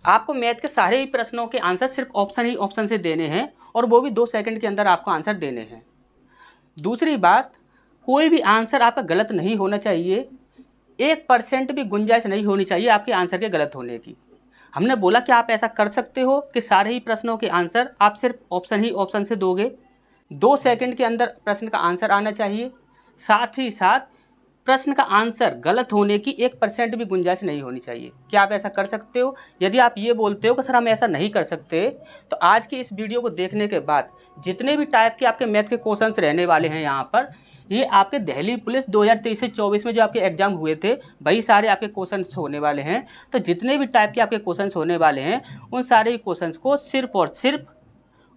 आपको मैथ के सारे ही प्रश्नों के आंसर सिर्फ ऑप्शन ही ऑप्शन से देने हैं और वो भी 2 सेकंड के अंदर आपको आंसर देने हैं। दूसरी बात, कोई भी आंसर आपका गलत नहीं होना चाहिए, 1% भी गुंजाइश नहीं होनी चाहिए आपके आंसर के गलत होने की। हमने बोला कि आप ऐसा कर सकते हो कि सारे ही प्रश्नों के आंसर आप सिर्फ ऑप्शन ही ऑप्शन से दोगे, 2 सेकंड के अंदर प्रश्न का आंसर आना चाहिए, साथ ही साथ प्रश्न का आंसर गलत होने की 1% भी गुंजाइश नहीं होनी चाहिए। क्या आप ऐसा कर सकते हो? यदि आप ये बोलते हो कि सर हम ऐसा नहीं कर सकते, तो आज की इस वीडियो को देखने के बाद जितने भी टाइप के आपके मैथ के क्वेश्चंस रहने वाले हैं यहाँ पर, ये आपके दिल्ली पुलिस 2023 से 24 में जो आपके एग्जाम हुए थे वही सारे आपके क्वेश्चंस होने वाले हैं। तो जितने भी टाइप के आपके क्वेश्चंस होने वाले हैं उन सारे ही क्वेश्चंस को सिर्फ और सिर्फ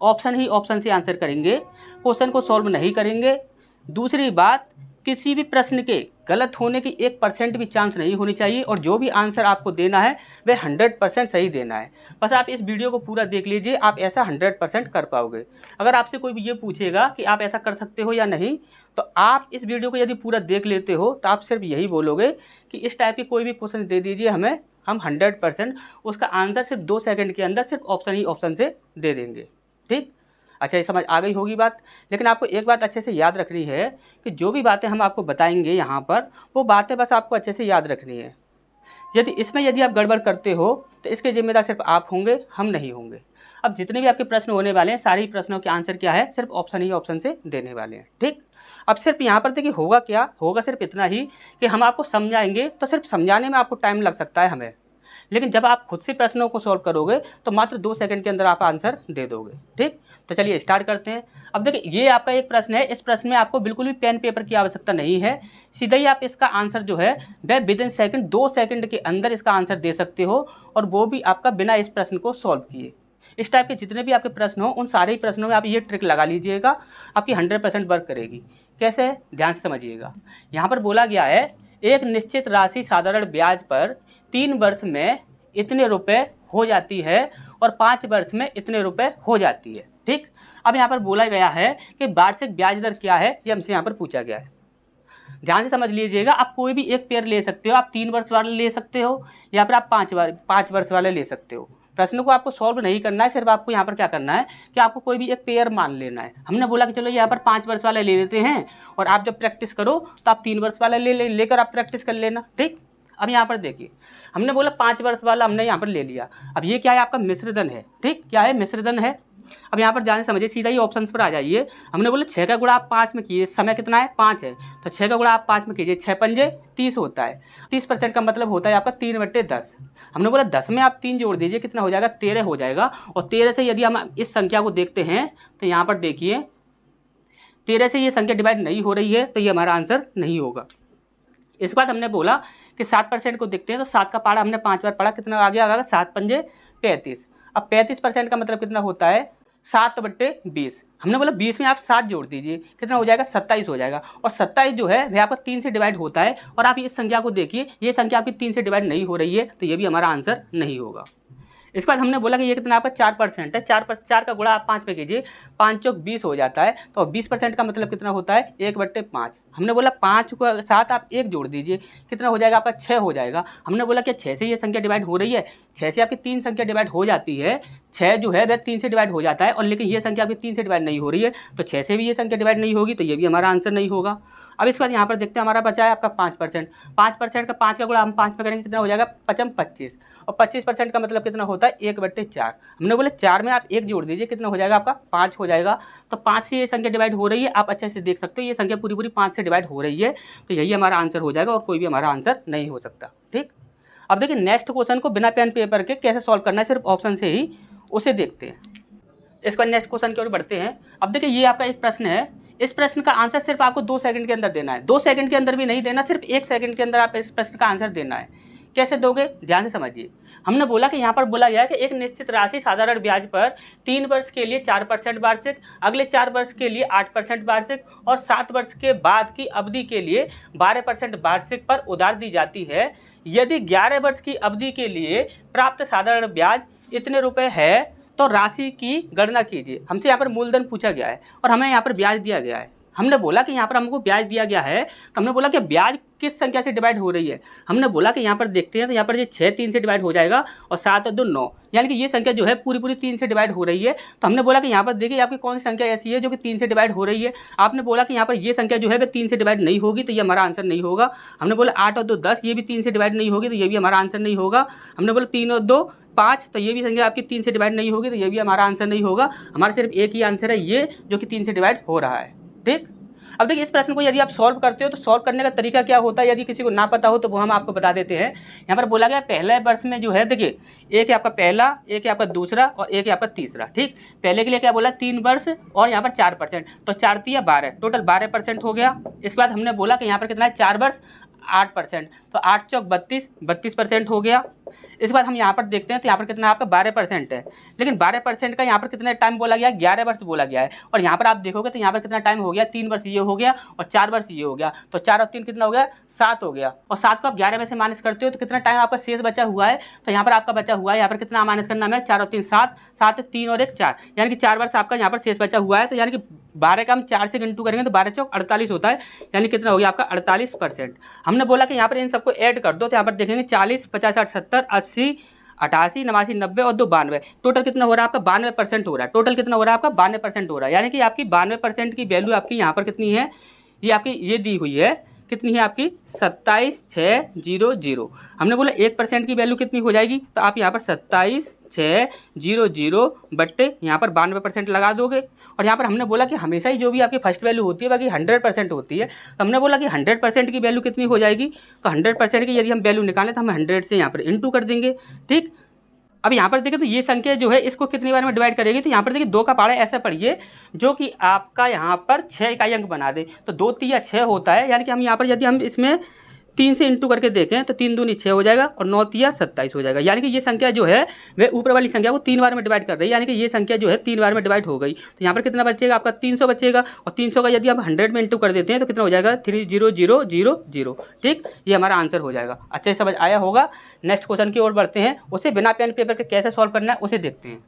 ऑप्शन ही ऑप्शन से आंसर करेंगे, क्वेश्चन को सॉल्व नहीं करेंगे। दूसरी बात, किसी भी प्रश्न के गलत होने की 1% भी चांस नहीं होनी चाहिए और जो भी आंसर आपको देना है वह 100% सही देना है। बस आप इस वीडियो को पूरा देख लीजिए, आप ऐसा 100% कर पाओगे। अगर आपसे कोई भी ये पूछेगा कि आप ऐसा कर सकते हो या नहीं, तो आप इस वीडियो को यदि पूरा देख लेते हो तो आप सिर्फ यही बोलोगे कि इस टाइप के कोई भी क्वेश्चन दे दीजिए हमें, हम 100% उसका आंसर सिर्फ 2 सेकंड के अंदर सिर्फ ऑप्शन ही ऑप्शन से दे देंगे। ठीक, अच्छा, ये समझ आ गई होगी बात। लेकिन आपको एक बात अच्छे से याद रखनी है कि जो भी बातें हम आपको बताएंगे यहाँ पर, वो बातें बस आपको अच्छे से याद रखनी है। यदि आप गड़बड़ करते हो तो इसके जिम्मेदार सिर्फ आप होंगे, हम नहीं होंगे। अब जितने भी आपके प्रश्न होने वाले हैं, सारे ही प्रश्नों के आंसर क्या है, सिर्फ ऑप्शन ही ऑप्शन से देने वाले हैं। ठीक, अब सिर्फ यहाँ पर देखिए होगा क्या, होगा सिर्फ इतना ही कि हम आपको समझाएंगे, तो सिर्फ समझाने में आपको टाइम लग सकता है हमें, लेकिन जब आप खुद से प्रश्नों को सॉल्व करोगे तो मात्र 2 सेकंड के अंदर आप आंसर दे दोगे। ठीक, तो चलिए स्टार्ट करते हैं। अब देखिए, ये आपका एक प्रश्न है, इस प्रश्न में आपको बिल्कुल भी पेन पेपर की आवश्यकता नहीं है, सीधा ही आप इसका आंसर जो है वह विदिन सेकंड 2 सेकंड के अंदर इसका आंसर दे सकते हो, और वो भी आपका बिना इस प्रश्न को सॉल्व किए। इस टाइप के जितने भी आपके प्रश्न हो, उन सारे ही प्रश्नों में आप ये ट्रिक लगा लीजिएगा, आपकी 100% वर्क करेगी। कैसे, ध्यान से समझिएगा। यहाँ पर बोला गया है, एक निश्चित राशि साधारण ब्याज पर 3 वर्ष में इतने रुपए हो जाती है और 5 वर्ष में इतने रुपए हो जाती है। ठीक, अब यहाँ पर बोला गया है कि वार्षिक ब्याज दर क्या है, ये हमसे यहाँ पर पूछा गया है। ध्यान से समझ लीजिएगा, आप कोई भी एक पेयर ले सकते हो, आप 3 वर्ष वाले ले सकते हो या फिर आप 5 वर्ष वाले ले सकते हो। प्रश्न को आपको सॉल्व नहीं करना है, सिर्फ आपको यहाँ पर क्या करना है कि आपको कोई भी एक पेयर मान लेना है। हमने बोला कि चलो यहाँ पर 5 वर्ष वाले ले लेते हैं, और आप जब प्रैक्टिस करो तो आप 3 वर्ष वाला लेकर आप प्रैक्टिस कर लेना। ठीक, अब यहाँ पर देखिए, हमने बोला 5 वर्ष वाला हमने यहाँ पर ले लिया। अब ये क्या है, आपका मिश्र धन है। ठीक, क्या है, मिश्र धन है। अब यहाँ पर जाने समझिए, सीधा ही ऑप्शन पर आ जाइए। हमने बोला 6 का गुणा आप 5 में कीजिए, समय कितना है, 5 है, तो 6 का गुणा आप 5 में कीजिए, 6 पंजे 30 होता है। 30% का मतलब होता है आपका 3/10। हमने बोला 10 में आप 3 जोड़ दीजिए, कितना हो जाएगा, 13 हो जाएगा। और 13 से यदि हम इस संख्या को देखते हैं तो यहाँ पर देखिए 13 से ये संख्या डिवाइड नहीं हो रही है, तो ये हमारा आंसर नहीं होगा। इस बात हमने बोला कि 7% को देखते हैं, तो 7 का पारा हमने 5 बार पढ़ा, कितना आगे आ गया, 7 पंजे 35। अब 35% का मतलब कितना होता है, 7/20। हमने बोला 20 में आप 7 जोड़ दीजिए, कितना हो जाएगा, 27 हो जाएगा। और 27 जो है वह आपका 3 से डिवाइड होता है, और आप इस संख्या को देखिए, ये संख्या आपकी 3 से डिवाइड नहीं हो रही है, तो ये भी हमारा आंसर नहीं होगा। इसके बाद हमने बोला कि ये कितना आपका 4% है, 4 का गुणा आप 5 पे कीजिए, 5 चौक 20 हो जाता है। तो 20% का मतलब कितना होता है, 1/5। हमने बोला 5 को 7 आप 1 जोड़ दीजिए, कितना हो जाएगा आपका, 6 हो जाएगा। हमने बोला कि 6 से ये संख्या डिवाइड हो रही है, 6 से आपकी 3 संख्या डिवाइड हो जाती है, 6 जो है वह 3 से डिवाइड हो जाता है, और लेकिन ये संख्या आपकी 3 से डिवाइड नहीं हो रही है, तो 6 से भी ये संख्या डिवाइड नहीं होगी, तो ये भी हमारा आंसर नहीं होगा। अब इसके बाद यहाँ पर देखते हैं, हमारा बचा है आपका 5%। 5% का 5 का गुणा हम 5 में करेंगे, कितना हो जाएगा, 5 25। और 25% का मतलब कितना होता है, 1/4। हमने बोले 4 में आप 1 जोड़ दीजिए, कितना हो जाएगा आपका, 5 हो जाएगा। तो 5 से ये संख्या डिवाइड हो रही है, आप अच्छे से देख सकते हो, ये संख्या पूरी 5 से डिवाइड हो रही है, तो यही हमारा आंसर हो जाएगा, और कोई भी हमारा आंसर नहीं हो सकता। ठीक, अब देखिए नेक्स्ट क्वेश्चन को बिना पेन पेपर के कैसे सॉल्व करना है, सिर्फ ऑप्शन से ही, उसे देखते हैं। इसके बाद नेक्स्ट क्वेश्चन की ओर बढ़ते हैं। अब देखिए, ये आपका एक प्रश्न है, इस प्रश्न का आंसर सिर्फ आपको 2 सेकंड के अंदर देना है। 2 सेकंड के अंदर भी नहीं देना, सिर्फ 1 सेकंड के अंदर आप इस प्रश्न का आंसर देना है। कैसे दोगे, ध्यान से समझिए। हमने बोला कि यहाँ पर बोला गया है कि एक निश्चित राशि साधारण ब्याज पर 3 वर्ष के लिए 4% वार्षिक, अगले 4 वर्ष के लिए 8% वार्षिक, और 7 वर्ष के बाद की अवधि के लिए 12% वार्षिक पर उधार दी जाती है। यदि 11 वर्ष की अवधि के लिए प्राप्त साधारण ब्याज इतने रुपए है, तो राशि की गणना कीजिए। हमसे यहाँ पर मूलधन पूछा गया है और हमें यहाँ पर ब्याज दिया गया है। हमने बोला कि यहाँ पर हमको ब्याज दिया गया है, तो हमने बोला कि ब्याज किस संख्या से डिवाइड हो रही है। हमने बोला कि यहाँ पर देखते हैं, तो यहाँ पर ये 6 3 से डिवाइड हो जाएगा और 7 और 2 9, यानी कि ये संख्या जो है पूरी पूरी 3 से डिवाइड हो रही है। तो हमने बोला कि यहाँ पर देखिए आपकी कौन सी संख्या ऐसी है जो कि 3 से डिवाइड हो रही है। आपने बोला कि यहाँ पर ये संख्या जो है वह 3 से डिवाइड नहीं होगी, तो ये हमारा आंसर नहीं होगा। हमने बोला 8 और 2 10, ये भी 3 से डिवाइड नहीं होगी, तो ये भी हमारा आंसर नहीं होगा। हमने बोला 3 और 2 5, तो ये भी संख्या आपकी 3 से डिवाइड नहीं होगी, तो ये भी हमारा आंसर नहीं होगा। हमारा सिर्फ एक ही आंसर है ये, जो कि 3 से डिवाइड हो रहा है। ठीक, अब देखिए इस प्रश्न को यदि आप सॉल्व करते हो तो सॉल्व करने का तरीका क्या होता है, यदि किसी को ना पता हो तो वो हम आपको बता देते हैं। यहाँ पर बोला गया पहले वर्ष में जो है, देखिए एक है आपका पहला, एक है आपका दूसरा और एक है आपका तीसरा। ठीक, पहले के लिए क्या बोला 3 वर्ष और यहाँ पर 4%, तो 4 3 12, टोटल 12% हो गया। इसके बाद हमने बोला कि यहाँ पर कितना है 4 वर्ष 8%, तो 8 चौक 32% हो गया। इसके बाद हम यहाँ पर देखते हैं तो यहाँ पर कितना आपका 12% है, लेकिन 12% का यहाँ पर कितना टाइम बोला गया, 11 वर्ष बोला गया है। और यहाँ पर आप देखोगे तो यहाँ पर कितना टाइम हो गया, 3 वर्ष ये हो गया और 4 वर्ष ये हो गया, तो 4 और 3 कितना हो गया 7 हो गया। और 7 को आप 11 में से माइनस करते हो तो कितना टाइम आपका शेष बचा हुआ है, तो यहाँ पर आपका बचा हुआ है, यहाँ पर कितना माइनस करना है 4 और 3 7, 7 3 और 1 4, यानी कि 4 वर्ष आपका यहाँ पर शेष बचा हुआ है। तो यानी कि 12 का हम 4 से गिनटू करेंगे तो 12 चौक 48 होता है, यानी कितना हो गया आपका 48%। हमने बोला कि यहाँ पर इन सबको ऐड कर दो, तो यहाँ पर देखेंगे 40 50 60 70 80 88 89 90 और 2 92, टोटल कितना हो रहा है आपका 92% हो रहा है। टोटल कितना हो रहा है आपका 92% हो रहा है, यानी कि आपकी 92% की वैल्यू आपकी यहाँ पर कितनी है, ये आपकी ये दी हुई है, कितनी है आपकी 27600। हमने बोला 1% की वैल्यू कितनी हो जाएगी, तो आप यहाँ पर 27600 बट्टे यहाँ पर 92% लगा दोगे। और यहाँ पर हमने बोला कि हमेशा ही जो भी आपकी फर्स्ट वैल्यू होती है बाकी 100% होती है, तो हमने बोला कि 100% की वैल्यू कितनी हो जाएगी, तो 100% की यदि हम वैल्यू निकालें तो हम 100 से यहाँ पर इंटू कर देंगे। ठीक, अब यहाँ पर देखिए तो ये संख्या जो है इसको कितनी बार में डिवाइड करेगी, तो यहाँ पर देखिए 2 का पहाड़ा ऐसा पढ़िए जो कि आपका यहाँ पर 6 इकाई अंक बना दे, तो 2 3 6 होता है, यानी कि हम यहाँ पर यदि हम इसमें 3 से इंटू करके देखें तो 3 दूनी 6 हो जाएगा और 9 3 27 हो जाएगा, यानी कि ये संख्या जो है वह ऊपर वाली संख्या को 3 बार में डिवाइड कर रही है, यानी कि ये संख्या जो है 3 बार में डिवाइड हो गई। तो यहाँ पर कितना बचेगा आपका 300 बचेगा, और 300 का यदि आप 100 में इंटू कर देते हैं तो कितना हो जाएगा 30000। ठीक, ये हमारा आंसर हो जाएगा। अच्छे से समझ आया होगा। नेक्स्ट क्वेश्चन की ओर बढ़ते हैं, उसे बिना पेन पेपर के कैसे सॉल्व करना है उसे देखते हैं।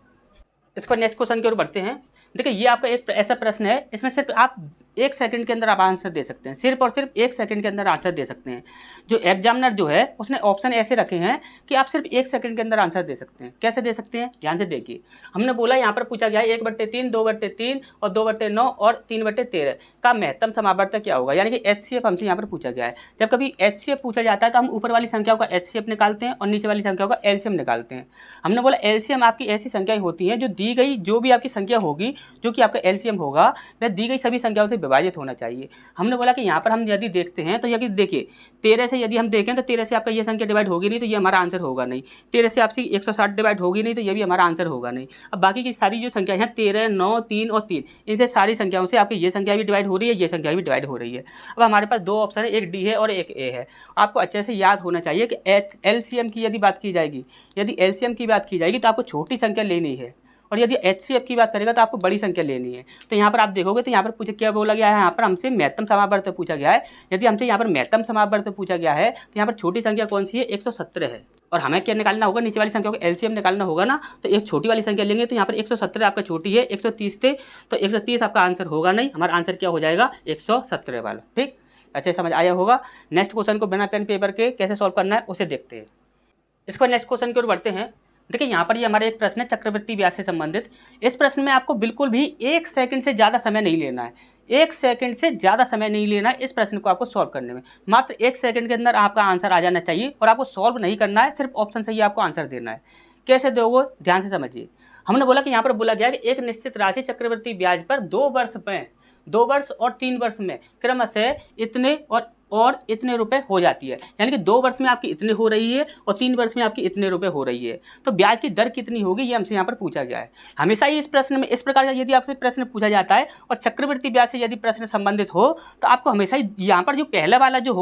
इसको नेक्स्ट क्वेश्चन की ओर बढ़ते हैं। देखिए ये आपका एक ऐसा प्रश्न है, इसमें सिर्फ आप 1 सेकंड के अंदर आप आंसर दे सकते हैं, सिर्फ और सिर्फ 1 सेकंड के अंदर आंसर दे सकते हैं। जो एग्जामिनर जो है उसने ऑप्शन ऐसे रखे हैं कि आप सिर्फ 1 सेकंड के अंदर आंसर दे सकते हैं। कैसे दे सकते हैं, ध्यान से देखिए। हमने बोला यहाँ पर पूछा गया है 1/3, 2/3 और 2/9 और 3/13 का महत्तम समावर्तक क्या होगा, यानी कि HCF हमसे यहाँ पर पूछा गया है। जब कभी HCF पूछा जाता है तो हम ऊपर वाली संख्याओं का HCF निकालते हैं और नीचे वाली संख्याओं का LCM निकालते हैं। हमने बोला LCM आपकी ऐसी संख्याएं होती हैं जो दी गई जो भी आपकी संख्या होगी, जो कि आपका LCM होगा वह दी गई सभी संख्याओं से विभाजित होना चाहिए। हमने बोला कि यहाँ पर हम यदि देखते हैं तो यदि देखिए 13 से यदि हम देखें तो 13 से आपका ये संख्या डिवाइड होगी नहीं, तो ये हमारा आंसर होगा नहीं। 13 से आपसे 160 डिवाइड होगी नहीं, तो ये भी हमारा आंसर होगा नहीं। अब बाकी की सारी जो संख्या है 13 9 3 और 3, इनसे सारी संख्याओं से आपकी ये संख्या भी डिवाइड हो रही है, ये संख्या भी डिवाइड हो रही है। अब हमारे पास 2 ऑप्शन है, एक डी है और एक ए है। आपको अच्छे से याद होना चाहिए कि LCM की यदि बात की जाएगी, यदि LCM की बात की जाएगी तो आपको छोटी संख्या लेनी है, और यदि HCF की बात करेगा तो आपको बड़ी संख्या लेनी है। तो यहाँ पर आप देखोगे तो यहाँ पर पूछे क्या बोला गया है, यहाँ पर हमसे महत्तम समावर्तक पूछा गया है। यदि हमसे यहाँ पर महत्तम समावर्तक पूछा गया है तो यहाँ पर छोटी संख्या कौन सी है, 117 है। और हमें क्या निकालना होगा, नीचे वाली संख्या को LCM निकालना होगा ना, तो एक छोटी वाली संख्या लेंगे। तो यहाँ पर 117 आपका छोटी है, 130 थे, तो 130 आपका आंसर होगा नहीं। हमारा आंसर क्या हो जाएगा 117 वाला। ठीक, अच्छे समझ आया होगा। नेक्स्ट क्वेश्चन को बिना पेन पेपर के कैसे सॉल्व करना है उसे देखते हैं। इसको नेक्स्ट क्वेश्चन की ओर बढ़ते हैं। देखिए यहाँ पर ये हमारा एक प्रश्न है चक्रवृद्धि ब्याज से संबंधित। इस प्रश्न में आपको बिल्कुल भी 1 सेकंड से ज़्यादा समय नहीं लेना है, 1 सेकंड से ज़्यादा समय नहीं लेना है इस प्रश्न को आपको सॉल्व करने में। मात्र 1 सेकंड के अंदर आपका आंसर आ जाना चाहिए, और आपको सॉल्व नहीं करना है, सिर्फ ऑप्शन से ही आपको आंसर देना है। कैसे दोगे, ध्यान से समझिए। हमने बोला कि यहाँ पर बोला गया कि एक निश्चित राशि चक्रवृद्धि ब्याज पर 2 वर्ष और 3 वर्ष में क्रमशः इतने और इतने रुपए हो जाती है, यानी कि 2 वर्ष में आपकी इतने हो रही है और 3 वर्ष में आपकी इतने रुपए हो रही है। तो ब्याज की दर कितनी होगी ये हमसे यहाँ पर पूछा गया है। हमेशा ही इस प्रश्न में इस प्रकार का यदि आपसे प्रश्न पूछा जाता है और चक्रवृद्धि ब्याज से यदि प्रश्न संबंधित हो तो आपको हमेशा ही यहाँ पर जो पहला वाला जो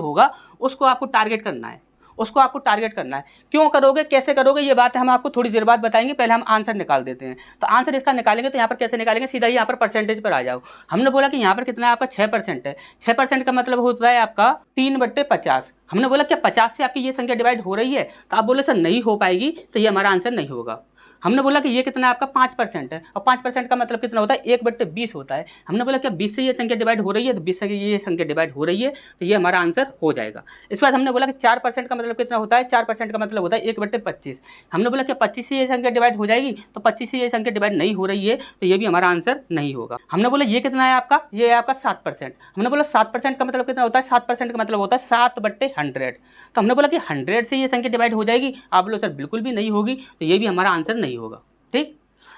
होगा उसको आपको टारगेट करना है, उसको आपको टारगेट करना है। क्यों करोगे, कैसे करोगे, ये बात हम आपको थोड़ी देर बाद बताएंगे। पहले हम आंसर निकाल देते हैं। तो आंसर इसका निकालेंगे तो यहाँ पर कैसे निकालेंगे, सीधा ही यहाँ पर परसेंटेज पर आ जाओ। हमने बोला कि यहाँ पर कितना है आपका 6% है। 6% का मतलब होता है आपका 3/50। हमने बोला क्या 50 से आपकी ये संख्या डिवाइड हो रही है, तो आप बोले सर नहीं हो पाएगी, तो ये हमारा आंसर नहीं होगा। हमने बोला कि ये कितना है आपका 5% है, और 5% का मतलब कितना होता है 1/20 होता है। हमने बोला क्या 20 से ये संख्या डिवाइड हो रही है, तो 20 से ये संख्या डिवाइड हो रही है, तो ये हमारा आंसर हो जाएगा। इसके बाद हमने बोला कि 4% का मतलब कितना होता है, 4% का मतलब होता है 1/25। हमने बोला कि 25 से ये संख्या डिवाइड हो जाएगी, तो 25 से ये संख्या डिवाइड नहीं हो रही है, तो ये भी हमारा आंसर नहीं होगा। हमने बोला ये कितना है आपका, ये है आपका 7%। हमने बोला 7% का मतलब कितना होता है, 7% का मतलब होता है 7/100। तो हमने बोला कि 100 से ये संख्या डिवाइड हो जाएगी, आप बोलो सर बिल्कुल भी नहीं होगी, तो ये भी हमारा आंसर नहीं होगा। ठीक,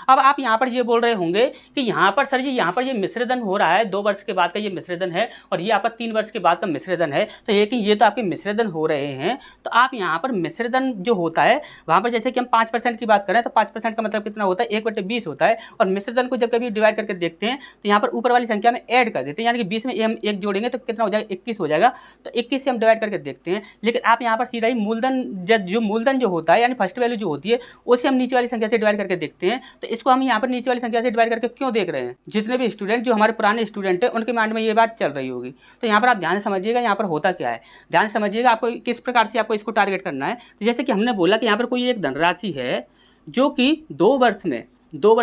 अब आप यहाँ पर ये बोल रहे होंगे कि यहाँ पर सर जी यहाँ पर ये मिश्रधन हो रहा है, 2 वर्ष के बाद का ये मिश्रधन है और ये आपका 3 वर्ष के बाद का मिश्रधन है, तो ये तो आपके मिश्रधन हो रहे हैं, तो आप यहाँ पर मिश्रधन जो होता है वहाँ पर जैसे कि हम 5% की बात करें तो 5% का मतलब कितना होता है 1/20 होता है, और मिश्रधन को जब कभी डिवाइड करके देखते हैं तो यहाँ पर ऊपर वाली संख्या में ऐड कर देते हैं, यानी कि 20 में हम 1 जोड़ेंगे तो कितना हो जाएगा 21 हो जाएगा, तो 21 से हम डिवाइड करके देखते हैं। लेकिन आप यहाँ पर सीधा ही मूलधन जो होता है यानी फर्स्ट वैल्यू जो होती है उसे हम नीचे वाली संख्या से डिवाइड करके देखते हैं, तो इसको हम यहाँ पर नीचे वाली संख्या से डिवाइड करके क्यों देख रहे हैं। जितने भी स्टूडेंट जो हमारे पुराने स्टूडेंट हैं उनके माइंड में ये बात चल रही होगी, तो यहाँ पर आप ध्यान से समझिएगा यहाँ पर होता क्या है, ध्यान समझिएगा आपको किस प्रकार से आपको इसको टारगेट करना है। तो जैसे कि हमने बोला कि यहाँ पर कोई एक धनराशि है जो कि 2 वर्ष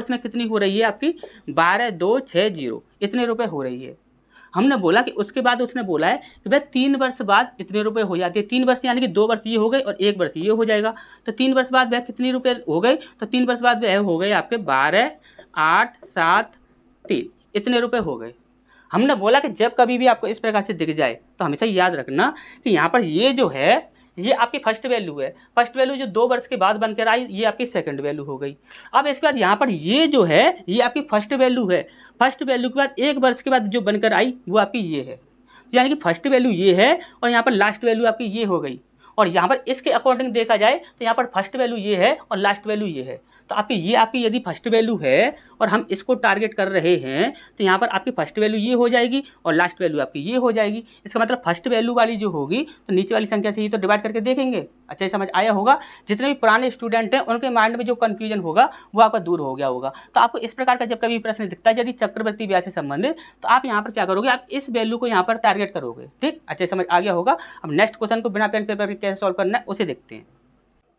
में कितनी हो रही है आपकी 12,260 इतने रुपए हो रही है। हमने बोला कि उसके बाद उसने बोला है कि भाई 3 वर्ष बाद इतने रुपए हो जाते हैं, 3 वर्ष यानी कि 2 वर्ष ये हो गए और 1 वर्ष ये हो जाएगा, तो 3 वर्ष बाद वह कितने रुपए हो गए, तो 3 वर्ष बाद वह हो गए आपके 12,873 इतने रुपए हो गए। हमने बोला कि जब कभी भी आपको इस प्रकार से दिख जाए तो हमेशा याद रखना कि यहाँ पर ये जो है ये आपकी फर्स्ट वैल्यू है, फर्स्ट वैल्यू जो 2 वर्ष के बाद बनकर आई ये आपकी सेकंड वैल्यू हो गई। अब इसके बाद यहाँ पर ये जो है ये आपकी फर्स्ट वैल्यू है, फर्स्ट वैल्यू के बाद 1 वर्ष के बाद जो बनकर आई वो आपकी ये है, यानी कि फर्स्ट वैल्यू ये है और यहाँ पर लास्ट वैल्यू आपकी ये हो गई। और यहाँ पर इसके अकॉर्डिंग देखा जाए तो यहाँ पर फर्स्ट वैल्यू ये है और लास्ट वैल्यू ये है, तो आपकी यदि फर्स्ट वैल्यू है और हम इसको टारगेट कर रहे हैं तो यहाँ पर आपकी फर्स्ट वैल्यू ये हो जाएगी और लास्ट वैल्यू आपकी ये हो जाएगी। इसका मतलब फर्स्ट वैल्यू वाली जो होगी तो नीचे वाली संख्या से ही तो डिवाइड करके देखेंगे। अच्छा, समझ आया होगा। जितने भी पुराने स्टूडेंट हैं उनके माइंड में जो कन्फ्यूजन होगा वो आपका दूर हो गया होगा। तो आपको इस प्रकार का जब कभी प्रश्न दिखता है यदि चक्रवृद्धि ब्याज से संबंधित, तो आप यहाँ पर क्या करोगे, आप इस वैल्यू को यहाँ पर टारगेट करोगे। ठीक, अच्छे समझ आ गया होगा। अब नेक्स्ट क्वेश्चन को बिना पेन पेपर के कैसे सॉल्व करना है उसे देखते हैं।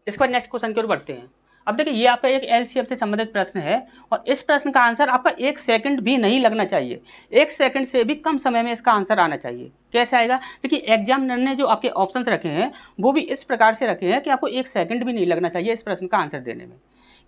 इसके बाद नेक्स्ट क्वेश्चन की ओर बढ़ते हैं। अब देखिए ये आपका एक एलसीएम से संबंधित प्रश्न है और इस प्रश्न का आंसर आपका 1 सेकंड भी नहीं लगना चाहिए, 1 सेकंड से भी कम समय में इसका आंसर आना चाहिए। कैसे आएगा, देखिए एग्जामिनर ने जो आपके ऑप्शंस रखे हैं वो भी इस प्रकार से रखे हैं कि आपको 1 सेकंड भी नहीं लगना चाहिए इस प्रश्न का आंसर देने में।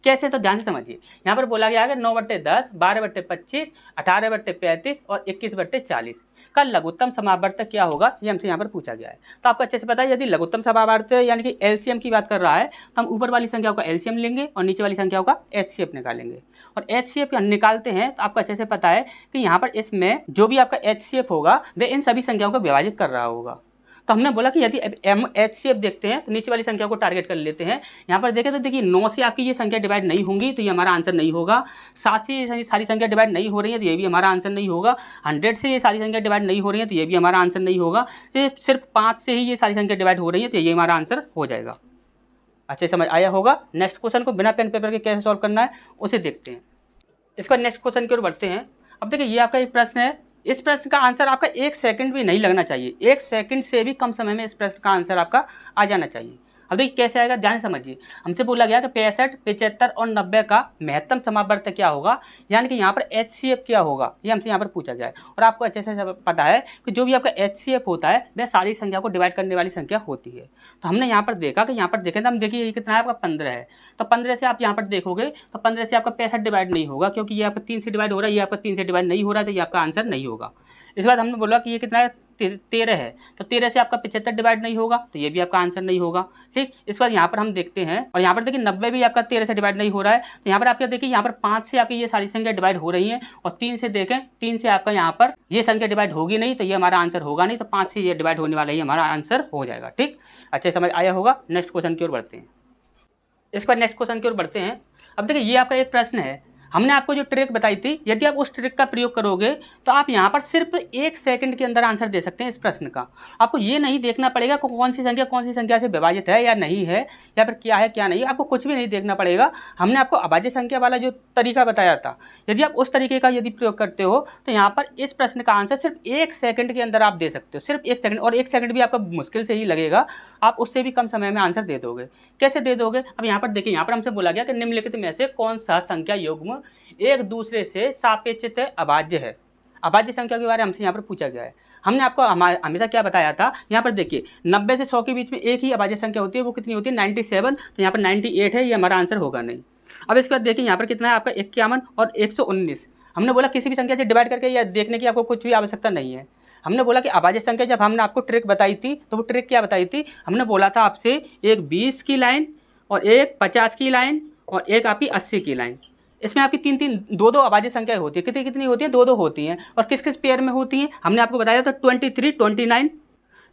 कैसे, तो ध्यान से समझिए। यहाँ पर बोला गया है 9/10, 12/25, 18/35 और 21/40 का लघुत्तम समावर्तक क्या होगा, ये हमसे यहाँ पर पूछा गया है। तो आपको अच्छे से पता है यदि लघुत्तम समावर्तक यानी कि एलसीएम की बात कर रहा है तो हम ऊपर वाली संख्याओं का एलसीएम लेंगे और नीचे वाली संख्याओं का एचसीएफ निकालेंगे। और एचसीएफ निकालते हैं तो आपको अच्छे से पता है कि यहाँ पर इसमें जो भी आपका एचसीएफ होगा वह इन सभी संख्याओं को विभाजित कर रहा होगा। तो हमने बोला कि यदि एचसीएफ देखते हैं तो नीचे वाली संख्या को टारगेट कर लेते हैं। यहाँ पर देखें तो देखिए 9 से आपकी ये संख्या डिवाइड नहीं होंगी तो ये हमारा आंसर नहीं होगा। 7 से ये सारी संख्या डिवाइड नहीं हो रही है तो ये भी हमारा आंसर नहीं होगा। 100 से ये सारी संख्या डिवाइड नहीं हो रही है तो ये भी हमारा आंसर नहीं होगा। ये सिर्फ 5 से ही ये सारी संख्या डिवाइड हो रही है तो ये हमारा आंसर हो जाएगा। अच्छे समझ आया होगा। नेक्स्ट क्वेश्चन को बिना पेन पेपर के कैसे सॉल्व करना है उसे देखते हैं। इसका नेक्स्ट क्वेश्चन की ओर बढ़ते हैं। अब देखिए ये आपका एक प्रश्न है, इस प्रश्न का आंसर आपका 1 सेकंड भी नहीं लगना चाहिए, 1 सेकंड से भी कम समय में इस प्रश्न का आंसर आपका आ जाना चाहिए। अब देखिए कैसे आएगा, ध्यान समझिए। हमसे बोला गया कि 65, 75 और 90 का महत्तम समावर्तक क्या होगा, यानी कि यहाँ पर एचसीएफ क्या होगा, ये हमसे यहाँ पर पूछा गया है। और आपको अच्छे से पता है कि जो भी आपका एचसीएफ होता है वह सारी संख्या को डिवाइड करने वाली संख्या होती है। तो हमने यहाँ पर देखा कि यहाँ पर देखें तो हम देखिए ये कितना है आपका 15 है, तो 15 से आप यहाँ पर देखोगे तो 15 से आपका 65 डिवाइड नहीं होगा क्योंकि ये आपका 3 से डिवाइड हो रहा है, ये आपका 3 से डिवाइड नहीं हो रहा है, तो ये आपका आंसर नहीं होगा। इसके बाद हमने बोला कि ये कितना है 13 है, तो 13 से आपका 75 डिवाइड नहीं होगा तो ये भी आपका आंसर नहीं होगा। ठीक, इसके बाद यहाँ पर हम देखते हैं और यहाँ पर देखिए 90 भी आपका 13 से डिवाइड नहीं हो रहा है, तो यहाँ पर आपका देखिए यहाँ पर 5 से आपकी ये सारी संख्या डिवाइड हो रही है और 3 से देखें 3 से आपका यहाँ पर ये संख्या डिवाइड होगी नहीं तो ये हमारा आंसर होगा नहीं, तो 5 से ये डिवाइड होने वाला ही हमारा आंसर हो जाएगा। ठीक, अच्छे समझ आया होगा। नेक्स्ट क्वेश्चन की ओर बढ़ते हैं। इसके बाद नेक्स्ट क्वेश्चन की ओर बढ़ते हैं। अब देखिए ये आपका एक प्रश्न है, हमने आपको जो ट्रिक बताई थी, यदि आप उस ट्रिक का प्रयोग करोगे तो आप यहाँ पर सिर्फ 1 सेकंड के अंदर आंसर दे सकते हैं इस प्रश्न का। आपको ये नहीं देखना पड़ेगा कौन सी संख्या से विभाजित है या नहीं है, या फिर क्या है क्या नहीं, आपको कुछ भी नहीं देखना पड़ेगा। हमने आपको अभाज्य संख्या वाला जो तरीका बताया था, यदि आप उस तरीके का यदि प्रयोग करते हो तो यहाँ पर इस प्रश्न का आंसर सिर्फ 1 सेकंड के अंदर आप दे सकते हो, सिर्फ 1 सेकंड। और 1 सेकंड भी आपका मुश्किल से ही लगेगा, आप उससे भी कम समय में आंसर दे दोगे। कैसे दे दोगे? अब यहाँ पर देखिए, यहाँ पर हमसे बोला गया कि निम्नलिखित में से कौन सा संख्या युग्म एक दूसरे से सापेक्षित अभाज्य है। अभाज्य संख्या के बारे में हमसे यहाँ पर पूछा गया है। हमने आपको हमेशा क्या बताया था, यहाँ पर देखिए 90 से 100 के बीच में एक ही अभाज्य संख्या होती है, वो कितनी होती है 97। तो यहाँ पर 98 है, ये हमारा आंसर होगा नहीं। अब इसके बाद देखिए यहाँ पर कितना है आपका 51 और 119। हमने बोला किसी भी संख्या से डिवाइड करके या देखने की आपको कुछ भी आवश्यकता नहीं है। हमने बोला कि अभाज्य संख्या, जब हमने आपको ट्रिक बताई थी तो वो ट्रिक क्या बताई थी, हमने बोला था आपसे एक 20 की लाइन और एक 50 की लाइन और एक आपकी 80 की लाइन। इसमें आपकी दो अभाज्य संख्याएं होती है। कितनी कितनी होती हैं? दो होती हैं। और किस किस पेयर में होती हैं हमने आपको बताया था, 23 29,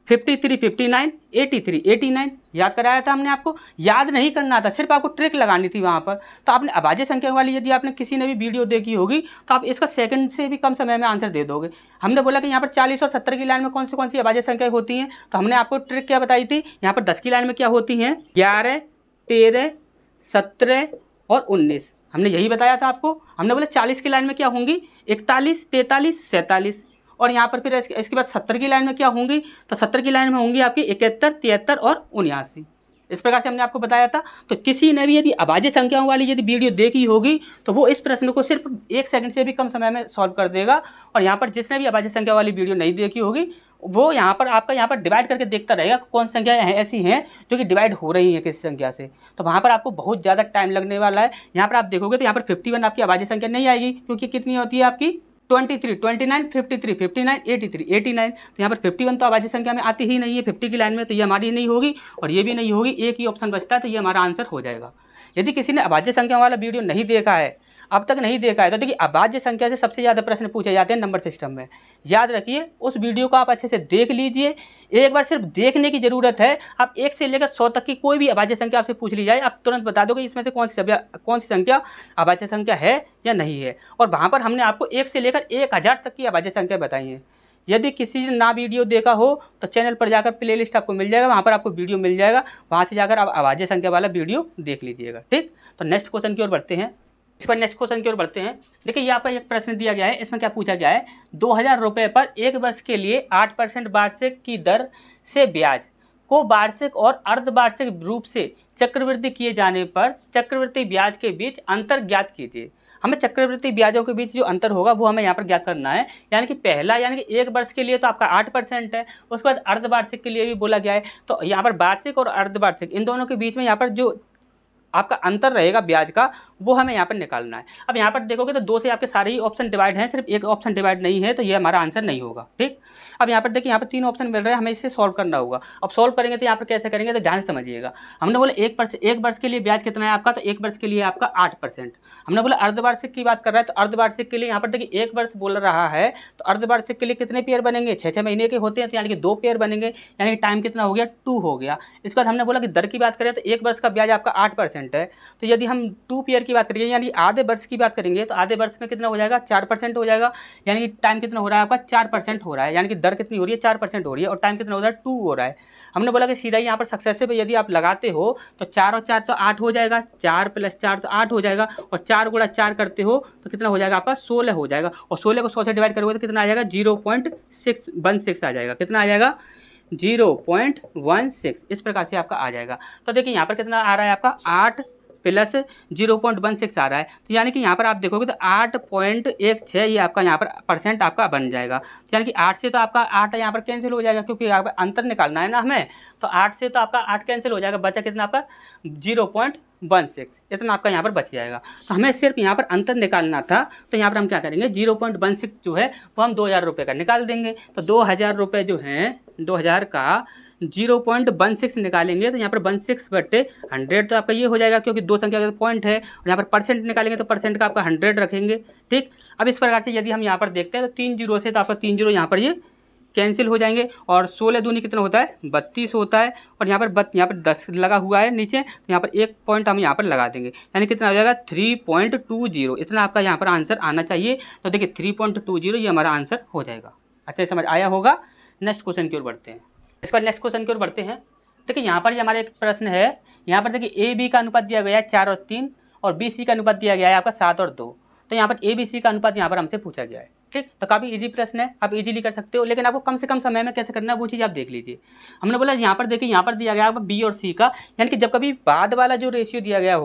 53 59, 83 89। याद कराया था हमने आपको। याद नहीं करना था, सिर्फ आपको ट्रिक लगानी थी वहाँ पर। तो आपने अभाज्य संख्या वाली यदि आपने किसी ने भी वीडियो देखी होगी तो आप इसका सेकंड से भी कम समय में आंसर दे दोगे। हमने बोला कि यहाँ पर 40 और 70 की लाइन में कौन सी अभाज्य संख्याएं होती हैं, तो हमने आपको ट्रिक क्या बताई थी, यहाँ पर 10 की लाइन में क्या होती हैं, 11 13 17 और 19। हमने यही बताया था आपको। हमने बोला 40 की लाइन में क्या होंगी, 41 43 47। और यहाँ पर फिर इसके बाद 70 की लाइन में क्या होंगी, तो 70 की लाइन में होंगी आपकी 71 73 और 79। इस प्रकार से हमने आपको बताया था। तो किसी ने भी यदि अभाज्य संख्याओं वाली यदि वीडियो देखी होगी तो वो इस प्रश्न को सिर्फ 1 सेकंड से भी कम समय में सॉल्व कर देगा। और यहाँ पर जिसने भी अभाज्य संख्या वाली वीडियो नहीं देखी होगी वो यहाँ पर आपका यहाँ पर डिवाइड करके देखता रहेगा कौन सी संख्याएं ऐसी हैं जो कि डिवाइड हो रही हैं किसी संख्या से। तो वहाँ पर आपको बहुत ज़्यादा टाइम लगने वाला है। यहाँ पर आप देखोगे तो यहाँ पर 51 आपकी अभाज्य संख्या नहीं आएगी, क्योंकि कितनी होती है आपकी 23 29 53 59 83 89। तो यहाँ पर 51 तो अभाज्य संख्या में आती ही नहीं है 50 की लाइन में, तो ये हमारी नहीं होगी और ये भी नहीं होगी। एक ही ऑप्शन बचता है, तो ये हमारा आंसर हो जाएगा। यदि किसी ने अभाज्य संख्या वाला वीडियो नहीं देखा है, अब तक नहीं देखा है, तो देखिए अभाज्य संख्या से सबसे ज़्यादा प्रश्न पूछे जाते हैं नंबर सिस्टम में। याद रखिए, उस वीडियो को आप अच्छे से देख लीजिए। एक बार सिर्फ देखने की ज़रूरत है। आप 1 से लेकर 100 तक की कोई भी अभाज्य संख्या आपसे पूछ ली जाए, आप तुरंत बता दोगे इसमें से कौन सी संख्या अभाज्य संख्या है या नहीं है। और वहाँ पर हमने आपको 1 से लेकर 1000 तक की अभाज्य संख्या बताई हैं। यदि किसी ने ना वीडियो देखा हो तो चैनल पर जाकर प्लेलिस्ट आपको मिल जाएगा, वहाँ पर आपको वीडियो मिल जाएगा, वहाँ से जाकर आप अभाज्य संख्या वाला वीडियो देख लीजिएगा। ठीक, तो नेक्स्ट क्वेश्चन की ओर बढ़ते हैं। इस पर नेक्स्ट क्वेश्चन की ओर बढ़ते हैं। देखिए यहाँ पर एक प्रश्न दिया गया है, इसमें क्या पूछा गया है, 2000 रुपये पर 1 वर्ष के लिए 8% वार्षिक की दर से ब्याज को वार्षिक और अर्धवार्षिक रूप से चक्रवृद्धि किए जाने पर चक्रवृद्धि ब्याज के बीच अंतर ज्ञात कीजिए। हमें चक्रवृद्धि ब्याजों के बीच जो अंतर होगा वो हमें यहाँ पर ज्ञात करना है। यानी कि पहला, यानी कि 1 वर्ष के लिए तो आपका 8% है, उसके बाद अर्धवार्षिक के लिए भी बोला गया है। तो यहाँ पर वार्षिक और अर्धवार्षिक इन दोनों के बीच में यहाँ पर जो आपका अंतर रहेगा ब्याज का, वो हमें यहाँ पर निकालना है। अब यहाँ पर देखोगे तो 2 से आपके सारे ही ऑप्शन डिवाइड हैं, सिर्फ एक ऑप्शन डिवाइड नहीं है, तो ये हमारा आंसर नहीं होगा। ठीक, अब यहाँ पर देखिए, यहाँ पर 3 ऑप्शन मिल रहे हैं, हमें इससे सॉल्व करना होगा। अब सॉल्व करेंगे तो यहाँ पर कैसे करेंगे, तो ध्यान से समझिएगा। हमने बोला 1 वर्ष के लिए ब्याज कितना है आपका, तो 1 वर्ष के लिए आपका 8%। हमने बोला अर्धवार्षिक की बात कर रहा है, तो अर्धवार्षिक के लिए यहाँ पर देखिए 1 वर्ष बोल रहा है, तो अर्धवार्षिक के लिए कितने पेयर बनेंगे, 6 महीने के होते हैं, तो यानी कि 2 पेयर बनेंगे, यानी कि टाइम कितना हो गया, 2 हो गया। इसके बाद हमने बोला कि दर की बात करें तो 1 वर्ष का ब्याज आपका 8% है, तो यदि हम 2 पेयर की बात करेंगे यानी आधे वर्ष की बात करेंगे तो आधे वर्ष में कितना हो जाएगा, 4% हो जाएगा। यानी कि टाइम कितना हो रहा है आपका, 4% हो रहा है, यानी कि दर कितनी हो रही है, 4% हो रही है, और टाइम कितना हो रहा है, 2 हो रहा है। हमने बोला कि सीधा यहाँ पर सक्सेसिव यदि आप लगाते हो तो 4 और 4 तो 8 हो जाएगा, 4 + 4 तो 8 हो जाएगा, और 4 × 4 करते हो तो कितना हो जाएगा आपका, 16 हो जाएगा। और 16 को 100 से डिवाइड करोगे तो कितना आ जाएगा, 0.616 आ जाएगा। कितना आ जाएगा, 0.16। इस प्रकार से आपका आ जाएगा। तो देखिए यहाँ पर कितना आ रहा है आपका, 8 + 0.16 आ रहा है। तो यानी कि यहाँ पर आप देखोगे तो 8.16 ये आपका यहाँ पर परसेंट आपका बन जाएगा। तो यानी कि 8 से तो आपका 8 यहाँ पर कैंसिल हो जाएगा, क्योंकि यहाँ पर अंतर निकालना है ना हमें। तो 8 से तो आपका 8 कैंसिल हो जाएगा, बचा कितना आपका 0.16, इतना आपका यहाँ पर बच जाएगा। तो हमें सिर्फ यहाँ पर अंतर निकालना था, तो यहाँ पर हम क्या करेंगे, 0.16 जो है वो हम 2000 रुपये का निकाल देंगे। तो 2000 रुपये जो हैं, 2000 का 0.16 निकालेंगे तो यहाँ पर 16/100 तो आपका ये हो जाएगा, क्योंकि 2 संख्या का पॉइंट है। और यहाँ पर परसेंट निकालेंगे तो परसेंट का आपका 100 रखेंगे। ठीक, अब इस प्रकार से यदि हम यहाँ पर देखते हैं तो 3 जीरो से तो आपका 3 जीरो यहाँ पर ये कैंसिल हो जाएंगे और 16 दूनी कितना होता है 32 होता है। और यहाँ पर 10 लगा हुआ है नीचे, तो यहाँ पर एक पॉइंट हम यहाँ पर लगा देंगे, यानी कितना हो जाएगा 3.20। इतना आपका यहाँ पर आंसर आना चाहिए। तो देखिए 3.20 ये हमारा आंसर हो जाएगा। अच्छा समझ आया होगा। नेक्स्ट क्वेश्चन की ओर बढ़ते हैं। इसके बाद नेक्स्ट क्वेश्चन की ओर बढ़ते हैं। देखिए यहाँ पर हमारा एक प्रश्न है, यहाँ पर देखिए ए बी का अनुपात दिया गया है 4 और 3 और बी सी का अनुपात दिया गया है आपका 7 और 2। तो यहाँ पर ए बी सी का अनुपात यहाँ पर हमसे पूछा गया है। ठीक, तो काफ़ी इजी प्रश्न है, आप इजीली कर सकते हो, लेकिन आपको कम से कम समय में कैसे करना है वो चीज़ आप देख लीजिए। हमने बोला यहाँ पर देखिए, यहाँ पर दिया गया है बी और सी का, यानी कि जब कभी बाद वाला जो रेशियो दिया गया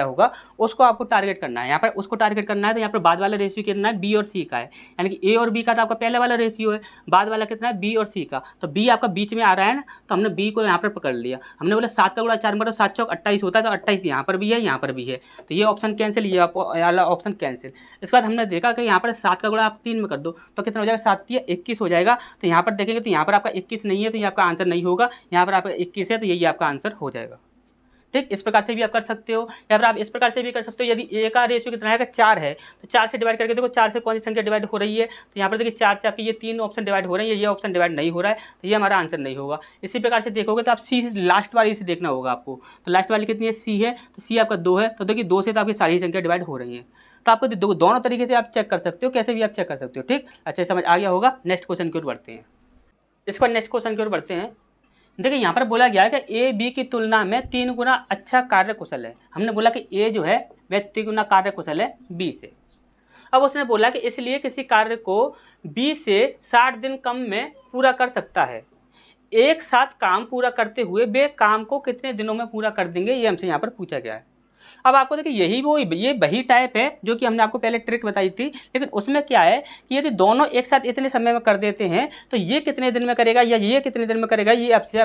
होगा उसको आपको टारगेट करना है। यहाँ पर उसको टारगेट करना है, तो यहाँ पर बाद वाला रेशियो कितना है बी और सी का है, यानी कि ए और बी का तो आपका पहले वाला रेशियो है, बाद वाला कितना है बी और सी का। तो बी आपका बीच में आ रहा है ना, तो हमने बी को यहाँ पर पकड़ लिया। हमने बोला 7 का गुणा 4 मतलब 7 चौक 28 होता है, तो 28 यहाँ पर भी है, यहाँ पर भी है, तो ये ऑप्शन कैंसिल, ये वाला ऑप्शन कैंसिल। इसके बाद हमने देखा कि यहाँ पर 7 का गुणा आप 3 में कर दो तो कितना हो जाएगा 7 या 21 हो जाएगा। तो यहाँ पर देखेंगे तो यहाँ पर आपका 21 नहीं है, तो ये आपका आंसर नहीं होगा। यहाँ पर आपका 21 है, तो यही आपका आंसर हो जाएगा। ठीक, इस प्रकार से भी आप कर सकते हो, या फिर आप इस प्रकार से भी कर सकते हो। यदि ए का रेशियो कितना है 4 है, तो 4 से डिवाइड करके देखो 4 से कौन सी संख्या डिवाइड हो रही है। तो यहाँ पर देखिए 4 से आपके ये 3 ऑप्शन डिवाइड हो रहे हैं, ये ऑप्शन डिवाइड नहीं हो रहा है, तो ये हमारा आंसर नहीं होगा। इसी प्रकार से देखोगे तो आप सी लास्ट वाली से देखना होगा आपको। तो लास्ट वाली कितनी है सी है, तो सी आपका 2 है, तो देखिए 2 से तो आपकी सारी संख्या डिवाइड हो रही है। तो आपको दोनों तरीके से आप चेक कर सकते हो, कैसे भी आप चेक कर सकते हो। ठीक, अच्छा समझ आ गया होगा। नेक्स्ट क्वेश्चन की ओर बढ़ते हैं। इस पर नेक्स्ट क्वेश्चन की ओर बढ़ते हैं। देखिए यहाँ पर बोला गया है कि ए बी की तुलना में 3 गुना अच्छा कार्य कुशल है। हमने बोला कि ए जो है वह 3 गुना कार्य कुशल है बी से। अब उसने बोला कि इसलिए किसी कार्य को बी से 60 दिन कम में पूरा कर सकता है। एक साथ काम पूरा करते हुए वे काम को कितने दिनों में पूरा कर देंगे, ये हमसे यहाँ पर पूछा गया है। अब आपको देखिए ये वही टाइप है जो कि हमने आपको पहले ट्रिक बताई थी, लेकिन उसमें क्या है कि यदि दोनों एक साथ इतने समय में कर देते हैं तो ये कितने दिन में करेगा या ये कितने दिन में करेगा, ये आपसे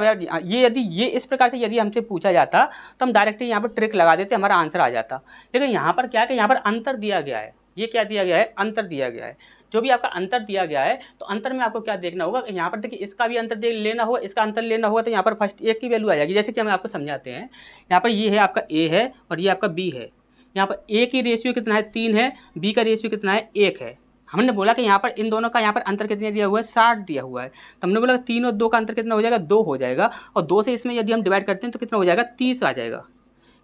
यदि ये इस प्रकार से यदि हमसे पूछा जाता तो हम डायरेक्टली यहाँ पर ट्रिक लगा देते, हमारा आंसर आ जाता। लेकिन यहाँ पर क्या है कि यहाँ पर अंतर दिया गया है। ये क्या दिया गया है, अंतर दिया गया है। जो भी आपका अंतर दिया गया है, तो अंतर में आपको क्या देखना होगा, यहाँ पर देखिए इसका भी अंतर लेना होगा, इसका अंतर लेना होगा, तो यहाँ पर फर्स्ट एक की वैल्यू आ जाएगी। जैसे कि हम आपको समझाते हैं, यहाँ पर ये है आपका ए है और ये आपका बी है। यहाँ पर ए की रेशियो कितना है 3 है, बी का रेशियो कितना है 1 है। हमने बोला कि यहाँ पर इन दोनों का यहाँ पर अंतर कितना दिया हुआ है 60 दिया हुआ है। तो हमने बोला 3 और 2 का अंतर कितना हो जाएगा 2 हो जाएगा, और 2 से इसमें यदि हम डिवाइड करते हैं तो कितना हो जाएगा 30 आ जाएगा।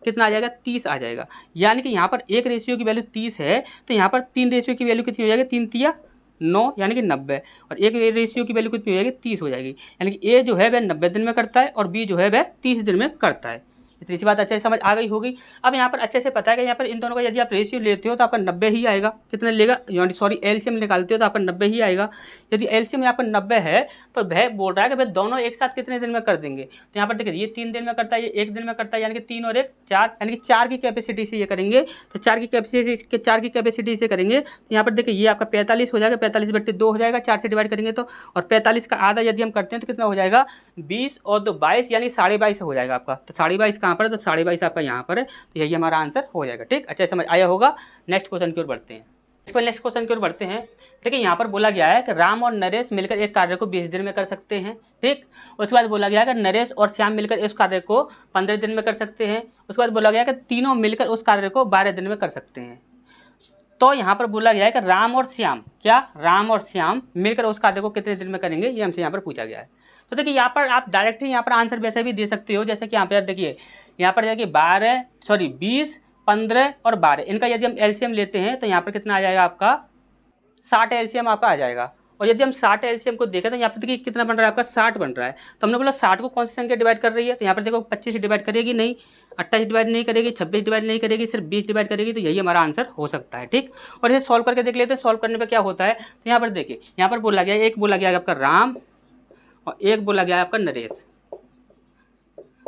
कितना आ जाएगा 30 आ जाएगा। यानी कि यहाँ पर एक रेशियो की वैल्यू 30 है, तो यहाँ पर 3 रेशियो की वैल्यू कितनी हो जाएगी 3 तिया 9 यानी कि 90, और एक रेशियो की वैल्यू कितनी हो जाएगी 30 हो जाएगी। यानी कि ए जो है वह 90 दिन में करता है और बी जो है वह 30 दिन में करता है। इतनी सी बात अच्छे से समझ आ गई होगी। अब यहाँ पर अच्छे से पता है कि यहाँ पर इन दोनों का यदि आप रेशियो लेते हो तो आपका 90 ही आएगा। कितना लेगा सॉरी एलसीएम निकालते हो तो आपका 90 ही आएगा। यदि एलसीएम यहाँ पर 90 है तो वह बोल रहा है कि भाई दोनों एक साथ कितने दिन में कर देंगे। तो यहाँ पर देखिए ये 3 दिन में करता है, ये 1 दिन में करता है, यानी कि 3 और 1 4, यानी कि 4 की कैपेसिटी से ये करेंगे। तो 4 की कैपेसिटी से करेंगे तो यहाँ पर देखिए ये आपका 45 हो जाएगा, 45/2 हो जाएगा, 4 से डिवाइड करेंगे तो, और 45 का आधा यदि हम करते हैं तो कितना हो जाएगा 20 और 2 22, यानी 22.5 हो जाएगा आपका। तो 22.5 कहाँ पर है, तो 22.5 आपका यहाँ पर है, तो यही हमारा आंसर हो जाएगा। ठीक, अच्छा समझ आया होगा। नेक्स्ट क्वेश्चन की ओर बढ़ते हैं। इस पर नेक्स्ट क्वेश्चन की ओर बढ़ते हैं। देखिए यहाँ पर बोला गया है कि राम और नरेश मिलकर एक कार्य को 20 दिन में कर सकते हैं। ठीक, उसके बाद बोला गया है कि नरेश और श्याम मिलकर इस कार्य को 15 दिन में कर सकते हैं। उसके बाद बोला गया है कि तीनों मिलकर उस कार्य को 12 दिन में कर सकते हैं। तो यहाँ पर बोला गया है कि राम और श्याम मिलकर उस कार्य को कितने दिन में करेंगे, ये हमसे यहाँ पर पूछा गया है। तो देखिए यहाँ पर आप डायरेक्ट ही यहाँ पर आंसर वैसे भी दे सकते हो, जैसे कि यहाँ पर देखिए यहाँ पर देखिए 20, 15 और 12, इनका यदि हम एलसीएम लेते हैं तो यहाँ पर कितना आ जाएगा आपका 60 एलसीएम आपका आ जाएगा। और यदि हम 60 एलसीएम को देखें तो यहाँ पर देखिए कितना बन रहा है आपका 60 बन रहा है। तो हमने बोला 60 को कौन सी संख्या डिवाइड कर रही है, तो यहाँ पर देखो 25 से डिवाइड करेगी नहीं, 28 डिवाइड नहीं करेगी, 26 डिवाइड नहीं करेगी, सिर्फ 20 डिवाइड करेगी। तो यही हमारा आंसर हो सकता है। ठीक, और इसे सॉल्व करके देख लेते हैं, सॉल्व करने पर क्या होता है। तो यहाँ पर देखिए यहाँ पर बोला गया, एक बोला गया आपका राम और एक बोला गया आपका नरेश।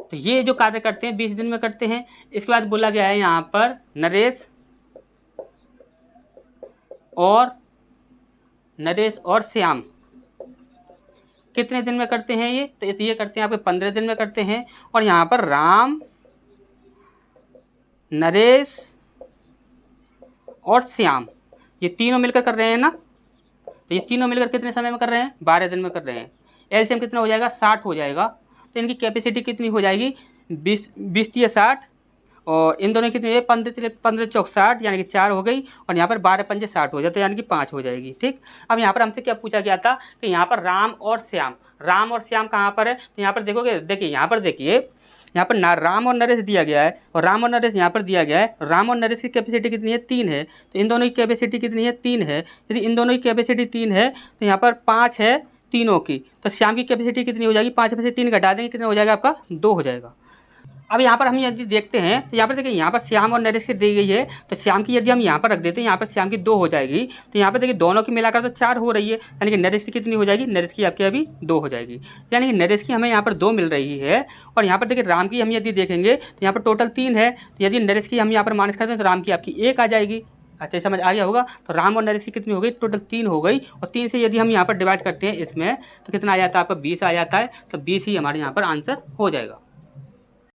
तो ये जो कार्य करते हैं 20 दिन में करते हैं। इसके बाद बोला गया है यहाँ पर नरेश और श्याम कितने दिन में करते हैं, ये तो ये करते हैं आपके 15 दिन में करते हैं। और यहाँ पर राम, नरेश और श्याम ये तीनों मिलकर कर रहे हैं ना, तो ये तीनों मिलकर कितने समय में कर रहे हैं 12 दिन में कर रहे हैं। एलसीएम कितना हो जाएगा 60 हो जाएगा। तो इनकी कैपेसिटी कितनी हो जाएगी 20 या 60, और इन दोनों की कितनी है 15 चौक 60 यानी कि 4 हो गई, और यहाँ पर 12 पंजे 60 हो जाते यानी कि 5 हो जाएगी। ठीक, अब यहाँ पर हमसे क्या पूछा गया था कि यहाँ पर राम और श्याम कहाँ पर है, तो यहाँ पर देखोगे, देखिए यहाँ पर देखिए, यहाँ पर राम और नरेश दिया गया है और राम और नरेश यहाँ पर दिया गया है। राम और नरेश की कैपेसिटी कितनी है 3 है, तो इन दोनों की कैपेसिटी कितनी है 3 है। यदि इन दोनों की कैपेसिटी 3 है तो यहाँ पर 5 है तीनों की, तो श्याम की कैपेसिटी कितनी हो जाएगी, 5 में से 3 घटा देंगे कितना हो जाएगा आपका 2 हो जाएगा। अब यहाँ पर हम यदि देखते हैं तो यहाँ पर देखिए यहाँ पर श्याम और नरेश की दी गई है, तो श्याम की यदि हम यहाँ पर रख देते हैं, यहाँ पर श्याम की 2 हो जाएगी, तो यहाँ पर देखिए दोनों की मिलाकर तो 4 हो रही है, यानी कि नरेश की कितनी हो जाएगी, नरेश की आपकी अभी 2 हो जाएगी, यानी कि नरेश की हमें यहाँ पर 2 मिल रही है। और यहाँ पर देखिए राम की हम यदि देखेंगे तो यहाँ पर टोटल 3 है, तो यदि नरेश की हम यहाँ पर माइनस करते हैं तो राम की आपकी 1 आ जाएगी। अच्छा, समझ आ गया होगा। तो राम और नरेश की कितनी हो गई, टोटल 3 हो गई, और 3 से यदि हम यहाँ पर डिवाइड करते हैं इसमें तो कितना आ जाता है आपका 20 आ जाता है, तो 20 ही हमारे यहाँ पर आंसर हो जाएगा।